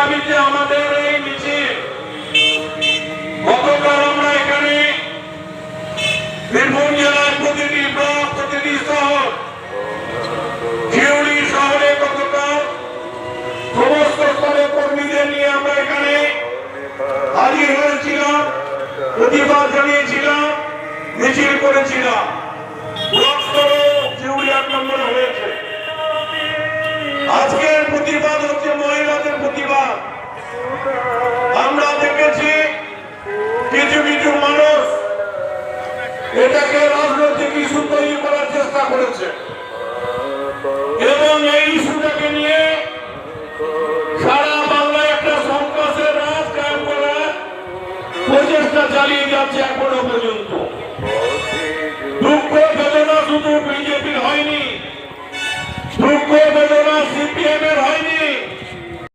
দাবিতে আমাদের এই মিছিল। গতকাল আমরা এখানে বীরভূম জেলার প্রতিটি ব্লক, প্রতিটি শহর, শিউড়ি শহরে গতকাল সমস্ত স্তরের কর্মীদের নিয়ে আমরা এখানে হাজির হয়েছিলাম, প্রতিবাদ জানিয়েছিলাম, মিছিল করেছিলাম। ব্লক স্তরে শিউড়ি ৮ নম্বরে হয়েছে। আজকের প্রতিবাদ হচ্ছে মহিলাদের প্রতিবাদ। আমরা দেখেছি কিছু কিছু মানুষ এটাকে রাজনৈতিক ইস্যু তৈরি করার চেষ্টা করেছে এবং এই ইস্যুটাকে নিয়ে সারা বাংলায় একটা সন্ত্রাসের রাজ কায়েম করার প্রচেষ্টা চালিয়ে যাচ্ছে এখনো পর্যন্ত।